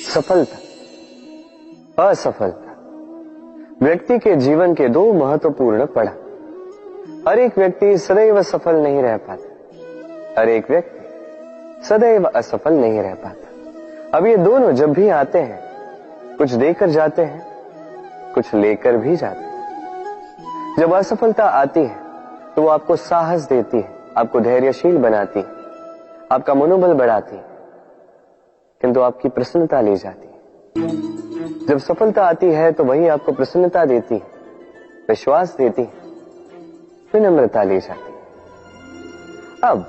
सफलता, असफलता व्यक्ति के जीवन के दो महत्वपूर्ण पड़ाव। हर एक व्यक्ति सदैव सफल नहीं रह पाता, हर एक व्यक्ति सदैव असफल नहीं रह पाता। अब ये दोनों जब भी आते हैं, कुछ देकर जाते हैं, कुछ लेकर भी जाते हैं। जब असफलता आती है तो वो आपको साहस देती है, आपको धैर्यशील बनाती है, आपका मनोबल बढ़ाती है, किंतु आपकी प्रसन्नता ले जाती है। जब सफलता आती है तो वही आपको प्रसन्नता देती है, विश्वास देती है, विनम्रता ले जाती है। अब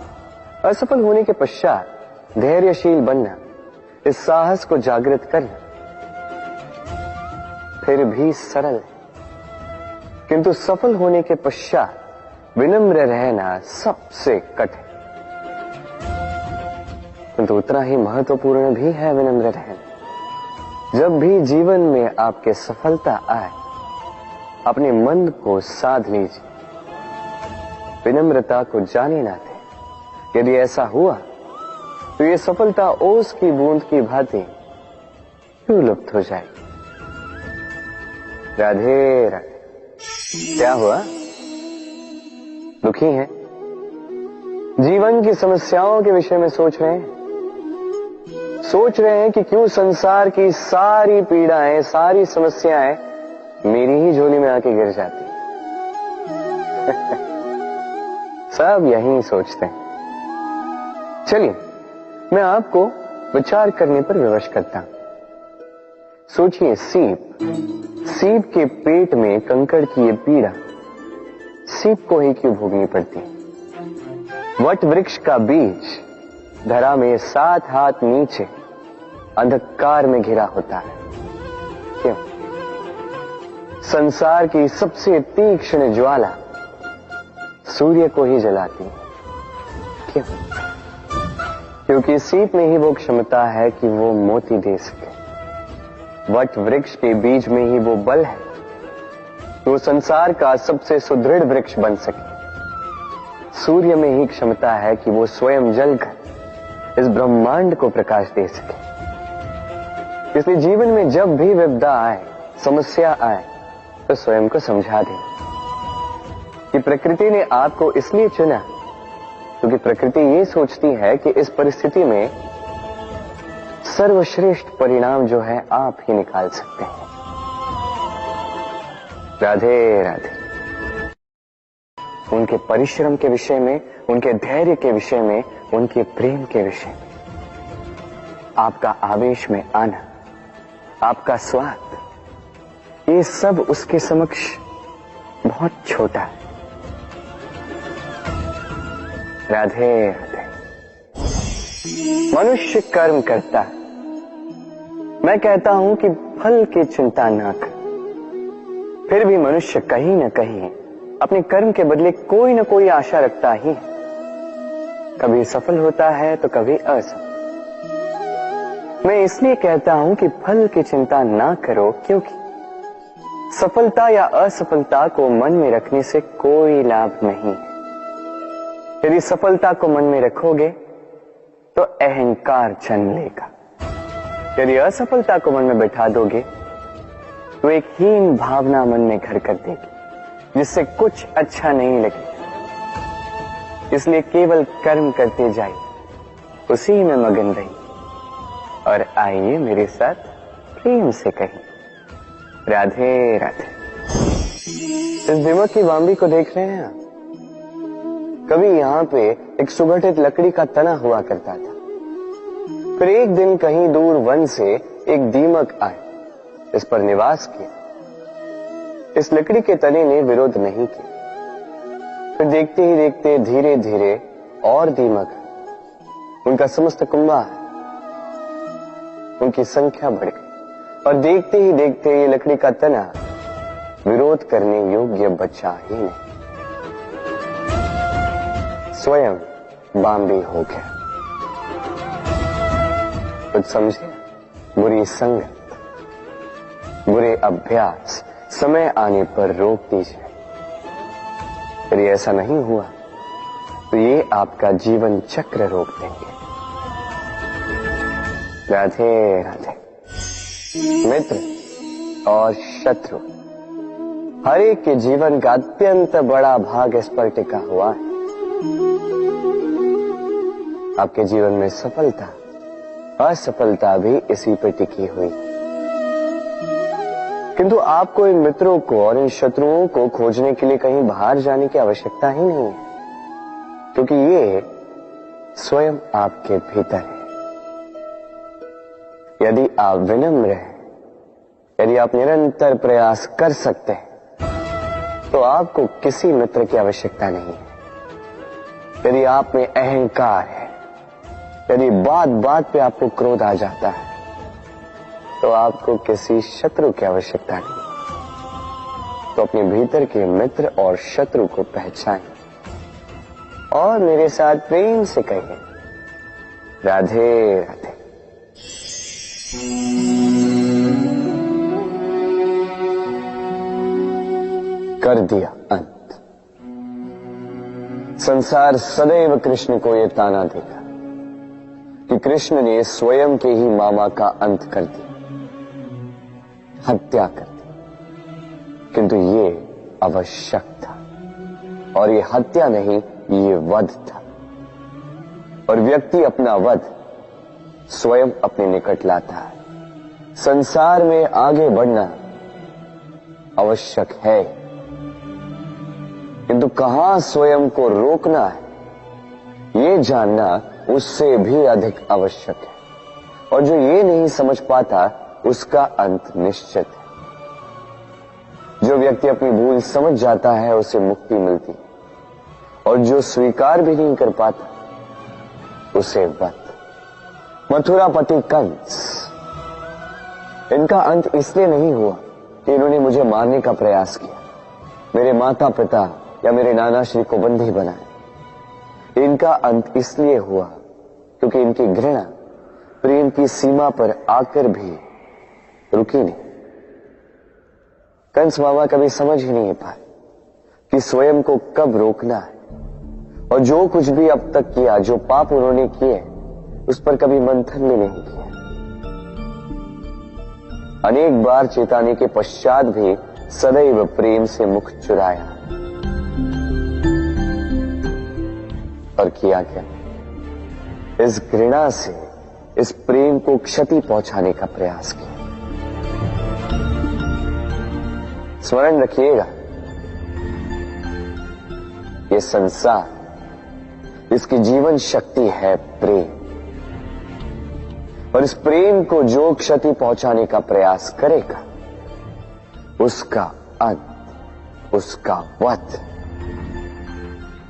असफल होने के पश्चात धैर्यशील बनना, इस साहस को जागृत करना फिर भी सरल है, किंतु सफल होने के पश्चात विनम्र रहना सबसे कठिन, किंतु उतना ही महत्वपूर्ण भी है विनम्र रहना। जब भी जीवन में आपके सफलता आए, अपने मन को साध लीजिए, विनम्रता को जाने ना दें। यदि ऐसा हुआ तो ये सफलता ओस की बूंद की भांति क्यों लुप्त हो जाएगी। राधे राधे। क्या हुआ, दुखी हैं? जीवन की समस्याओं के विषय में सोच रहे हैं? सोच रहे हैं कि क्यों संसार की सारी पीड़ाएं, सारी समस्याएं मेरी ही झोली में आके गिर जाती हैं। सब यही सोचते हैं। चलिए मैं आपको विचार करने पर विवश करता हूं। सोचिए, सीप के पेट में कंकड़ की ये पीड़ा सीप को ही क्यों भोगनी पड़ती है। वट वृक्ष का बीज धरा में 7 हाथ नीचे अंधकार में घिरा होता है, क्यों? संसार की सबसे तीक्ष्ण ज्वाला सूर्य को ही जलाती है, क्यों? क्योंकि सीप में ही वो क्षमता है कि वो मोती दे सके। वट वृक्ष के बीज में ही वो बल है कि वो संसार का सबसे सुदृढ़ वृक्ष बन सके। सूर्य में ही क्षमता है कि वो स्वयं जलकर इस ब्रह्मांड को प्रकाश दे सके। इसलिए जीवन में जब भी विपदा आए, समस्या आए, तो स्वयं को समझा दें कि प्रकृति ने आपको इसलिए चुना क्योंकि प्रकृति ये सोचती है कि इस परिस्थिति में सर्वश्रेष्ठ परिणाम जो है आप ही निकाल सकते हैं। राधे राधे। उनके परिश्रम के विषय में, उनके धैर्य के विषय में, उनके प्रेम के विषय में आपका आवेश में आना, आपका स्वाद, ये सब उसके समक्ष बहुत छोटा है। राधे राधे। मनुष्य कर्म करता है, मैं कहता हूं कि फल की चिंता ना कर। फिर भी मनुष्य कहीं न कहीं अपने कर्म के बदले कोई न कोई आशा रखता ही है। कभी सफल होता है तो कभी असफल। मैं इसलिए कहता हूं कि फल की चिंता ना करो, क्योंकि सफलता या असफलता को मन में रखने से कोई लाभ नहीं है। यदि सफलता को मन में रखोगे तो अहंकार जन्म लेगा। यदि असफलता को मन में बैठा दोगे तो एक हीन भावना मन में घर कर देगी, जिससे कुछ अच्छा नहीं लगेगा। इसलिए केवल कर्म करते जाइए, उसी में मगन रहिए और आइए मेरे साथ प्रेम से कहिए राधे राधे। इस दीमक की वाम्बी को देख रहे हैं आप? कभी यहां पे एक सुगठित लकड़ी का तना हुआ करता था। फिर एक दिन कहीं दूर वन से एक दीमक आए, इस पर निवास किया। इस लकड़ी के तने ने विरोध नहीं किया। फिर देखते ही देखते धीरे धीरे और दीमक, उनका समस्त कुंभा, उनकी संख्या बढ़ गई और देखते ही देखते ये लकड़ी का तना विरोध करने योग्य बचा ही नहीं, स्वयं बाम्बी हो गया। कुछ समझे? बुरी संगत, बुरे अभ्यास समय आने पर रोक दीजिए। यदि ऐसा नहीं हुआ तो ये आपका जीवन चक्र रोक देंगे। राधे राधे। मित्र और शत्रु, हर एक के जीवन का अत्यंत बड़ा भाग इस पर टिका हुआ है। आपके जीवन में सफलता, असफलता भी इसी पर टिकी हुई। किंतु आपको इन मित्रों को और इन शत्रुओं को खोजने के लिए कहीं बाहर जाने की आवश्यकता ही नहीं है, क्योंकि ये स्वयं आपके भीतर है। यदि आप विनम्र हैं, यदि आप निरंतर प्रयास कर सकते हैं, तो आपको किसी मित्र की आवश्यकता नहीं है। यदि आप में अहंकार है, यदि बात बात पे आपको क्रोध आ जाता है, तो आपको किसी शत्रु की आवश्यकता नहीं। तो अपने भीतर के मित्र और शत्रु को पहचानें और मेरे साथ प्रेम से कहिए, राधे राधे। कर दिया अंत। संसार सदैव कृष्ण को यह ताना देगा कि कृष्ण ने स्वयं के ही मामा का अंत कर दिया, हत्या कर दी। किंतु ये आवश्यक था, और ये हत्या नहीं, ये वध था। और व्यक्ति अपना वध स्वयं अपने निकट लाता है। संसार में आगे बढ़ना आवश्यक है, किंतु कहां स्वयं को रोकना है, ये जानना उससे भी अधिक आवश्यक है। और जो ये नहीं समझ पाता, उसका अंत निश्चित है। जो व्यक्ति अपनी भूल समझ जाता है, उसे मुक्ति मिलती है, और जो स्वीकार भी नहीं कर पाता, उसे वध। मथुरापति कंस, इनका अंत इसलिए नहीं हुआ कि इन्होंने मुझे मारने का प्रयास किया, मेरे माता पिता या मेरे नाना श्री को बंदी बनाए। इनका अंत इसलिए हुआ क्योंकि इनकी घृणा प्रेम की सीमा पर आकर भी रुकी नहीं। कंस मामा कभी समझ ही नहीं पाए कि स्वयं को कब रोकना है, और जो कुछ भी अब तक किया, जो पाप उन्होंने किए, उस पर कभी मंथन भी नहीं किया। अनेक बार चेताने के पश्चात भी सदैव प्रेम से मुख चुराया। और किया क्या? इस घृणा से इस प्रेम को क्षति पहुंचाने का प्रयास किया। स्मरण रखिएगा, ये संसार, इसकी जीवन शक्ति है प्रेम, और इस प्रेम को जो क्षति पहुंचाने का प्रयास करेगा, उसका अंत, उसका वध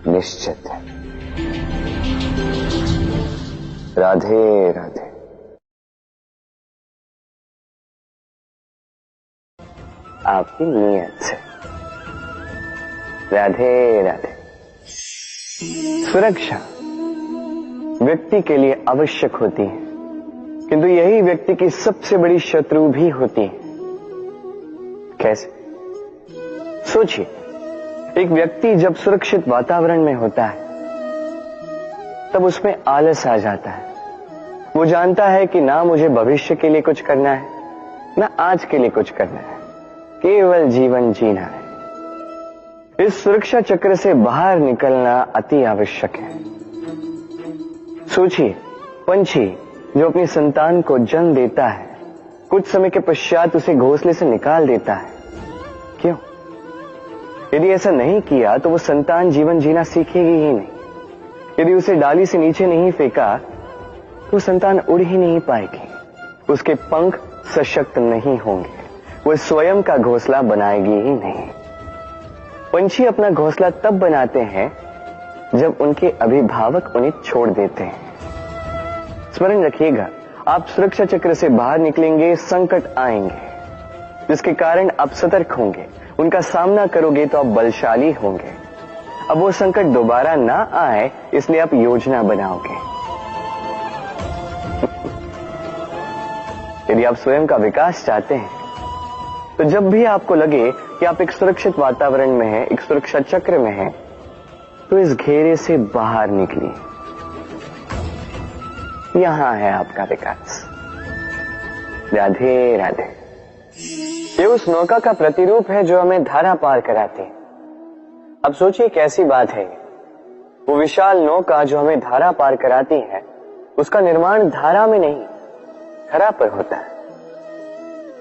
निश्चित है। राधे राधे। आपकी नीयत से। राधे राधे। सुरक्षा व्यक्ति के लिए आवश्यक होती है, किंतु यही व्यक्ति की सबसे बड़ी शत्रु भी होती है। कैसे? सोचिए, एक व्यक्ति जब सुरक्षित वातावरण में होता है, तब उसमें आलस आ जाता है। वो जानता है कि ना मुझे भविष्य के लिए कुछ करना है, ना आज के लिए कुछ करना है, केवल जीवन जीना है। इस सुरक्षा चक्र से बाहर निकलना अति आवश्यक है। सोचिए, पंछी जो अपनी संतान को जन्म देता है, कुछ समय के पश्चात उसे घोंसले से निकाल देता है। क्यों? यदि ऐसा नहीं किया तो वो संतान जीवन जीना सीखेगी ही नहीं। यदि उसे डाली से नीचे नहीं फेंका, तो संतान उड़ ही नहीं पाएगी, उसके पंख सशक्त नहीं होंगे, वो स्वयं का घोंसला बनाएगी ही नहीं। पंछी अपना घोंसला तब बनाते हैं जब उनके अभिभावक उन्हें छोड़ देते हैं। स्मरण रखिएगा, आप सुरक्षा चक्र से बाहर निकलेंगे, संकट आएंगे, जिसके कारण आप सतर्क होंगे, उनका सामना करोगे तो आप बलशाली होंगे। अब वो संकट दोबारा ना आए, इसलिए आप योजना बनाओगे। यदि आप स्वयं का विकास चाहते हैं, तो जब भी आपको लगे कि आप एक सुरक्षित वातावरण में हैं, एक सुरक्षा चक्र में हैं, तो इस घेरे से बाहर निकलिए। यहां है आपका विकास। राधे राधे। ये उस नौका का प्रतिरूप है जो हमें धारा पार कराती है। अब सोचिए कैसी बात है, वो विशाल नौका जो हमें धारा पार कराती है, उसका निर्माण धारा में नहीं धरा पर होता है।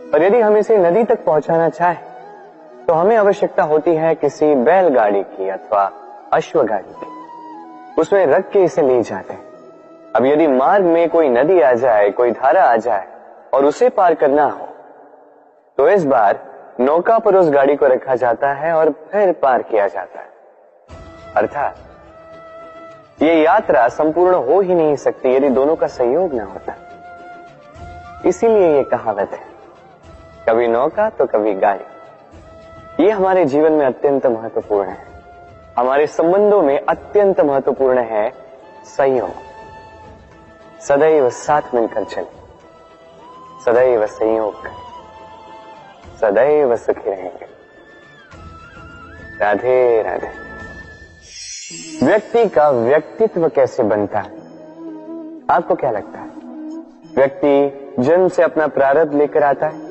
और यदि हम इसे नदी तक पहुंचाना चाहें तो हमें आवश्यकता होती है किसी बैलगाड़ी की अथवा अश्वगाड़ी की, उसमें रख के इसे ले जाते हैं। अब यदि मार्ग में कोई नदी आ जाए, कोई धारा आ जाए और उसे पार करना हो तो इस बार नौका पर उस गाड़ी को रखा जाता है और फिर पार किया जाता है। अर्थात ये यात्रा संपूर्ण हो ही नहीं सकती यदि दोनों का सहयोग ना होता। इसीलिए ये कहावत है, कभी नौका तो कभी गाड़ी। ये हमारे जीवन में अत्यंत महत्वपूर्ण है। हमारे संबंधों में अत्यंत महत्वपूर्ण है संयोग। सदैव साथ मिलकर चले, सदैव संयोग करें, सदैव सुखी रहेंगे। राधे राधे। व्यक्ति का व्यक्तित्व कैसे बनता है, आपको क्या लगता है? व्यक्ति जन्म से अपना प्रारब्ध लेकर आता है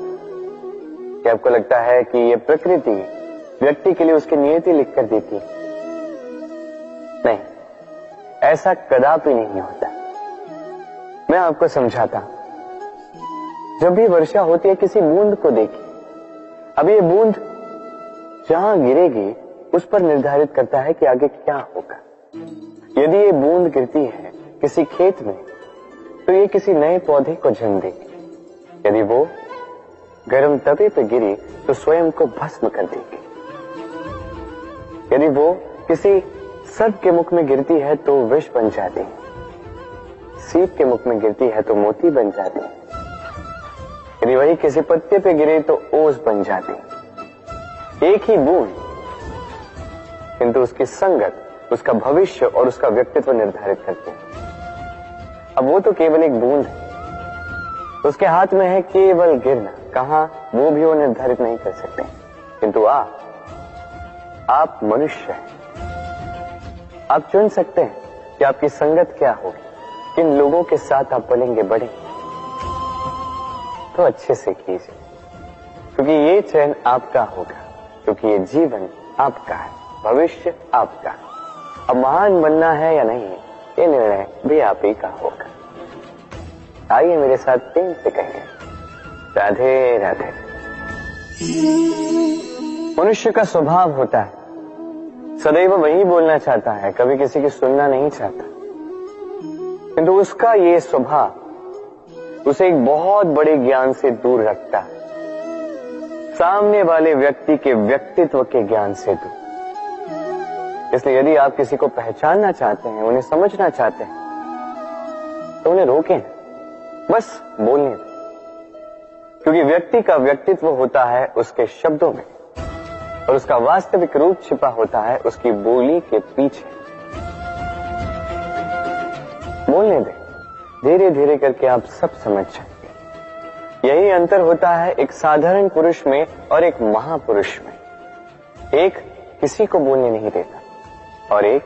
कि आपको लगता है कि ये प्रकृति व्यक्ति के लिए उसकी नियति लिखकर देती है? नहीं, ऐसा कदापि नहीं होता। मैं आपको समझाता हूं। जब भी वर्षा होती है, किसी बूंद को देखिए। अब ये बूंद जहां गिरेगी उस पर निर्धारित करता है कि आगे क्या होगा। यदि ये बूंद गिरती है किसी खेत में तो ये किसी नए पौधे को जन्म देगी। यदि वो गर्म तवे पर गिरी तो स्वयं को भस्म कर देगी। यदि वो किसी सर्प के मुख में गिरती है तो विष बन जाती है। सीप के मुख में गिरती है तो मोती बन जाती है। यदि वही किसी पत्ते पे गिरे तो ओस बन जाती है। एक ही बूंद, किंतु उसकी संगत उसका भविष्य और उसका व्यक्तित्व निर्धारित करते हैं। अब वो तो केवल एक बूंद है, उसके हाथ में है केवल गिरना। कहां वो भी वो निर्धारित नहीं कर सकते। किंतु आप मनुष्य हैं। आप चुन सकते हैं कि आपकी संगत क्या होगी, किन लोगों के साथ आप पलेंगे बढ़ेंगे। तो अच्छे से कीजिए, क्योंकि ये चयन आपका होगा, क्योंकि ये जीवन आपका है, भविष्य आपका है। अब महान बनना है या नहीं, ये निर्णय भी आप ही का होगा। आइए मेरे साथ प्रेम से कहें, राधे राधे। मनुष्य का स्वभाव होता है सदैव वही बोलना चाहता है, कभी किसी की सुनना नहीं चाहता। किंतु उसका ये स्वभाव उसे एक बहुत बड़े ज्ञान से दूर रखता है, सामने वाले व्यक्ति के व्यक्तित्व के ज्ञान से दूर। इसलिए यदि आप किसी को पहचानना चाहते हैं, उन्हें समझना चाहते हैं, तो उन्हें रोकें, बस बोलने दें। क्योंकि व्यक्ति का व्यक्तित्व होता है उसके शब्दों में और उसका वास्तविक रूप छिपा होता है उसकी बोली के पीछे। बोलने दें, धीरे धीरे करके आप सब समझ जाएंगे। यही अंतर होता है एक साधारण पुरुष में और एक महापुरुष में। एक किसी को बोलने नहीं देता और एक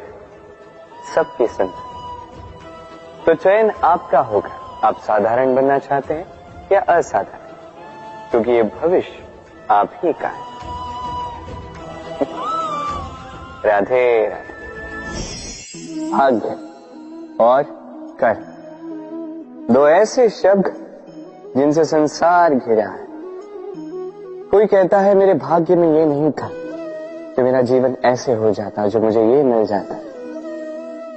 सबकी सुनता। तो चयन आपका होगा, आप साधारण बनना चाहते हैं या असाधारण, क्योंकि ये भविष्य आप ही का है। राधे राधे। भाग्य और कर, दो ऐसे शब्द जिनसे संसार घिरा है। कोई कहता है मेरे भाग्य में ये नहीं था कि मेरा जीवन ऐसे हो जाता, जो मुझे ये मिल जाता।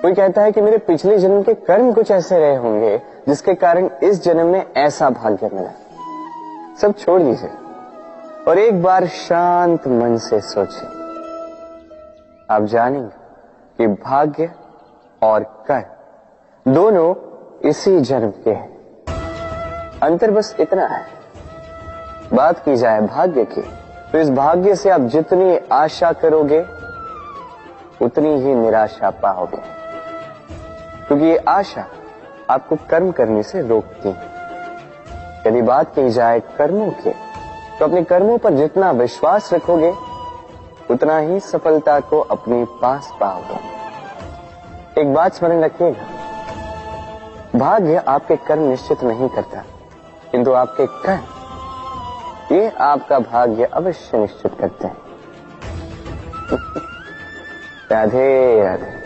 कोई कहता है कि मेरे पिछले जन्म के कर्म कुछ ऐसे रहे होंगे जिसके कारण इस जन्म में ऐसा भाग्य मिला। सब छोड़ दीजिए और एक बार शांत मन से सोचिए। आप जानेंगे कि भाग्य और कर दोनों इसी जन्म के हैं। अंतर बस इतना है। बात की जाए भाग्य की, तो इस भाग्य से आप जितनी आशा करोगे उतनी ही निराशा पाओगे, क्योंकि ये आशा आपको कर्म करने से रोकती है। यदि बात की जाए कर्मों की, तो अपने कर्मों पर जितना विश्वास रखोगे उतना ही सफलता को अपने पास पाओगे। एक बात स्मरण रखिएगा, भाग्य आपके कर्म निश्चित नहीं करता, किंतु आपके कर्म ये आपका भाग्य अवश्य निश्चित करते हैं। राधे राधे।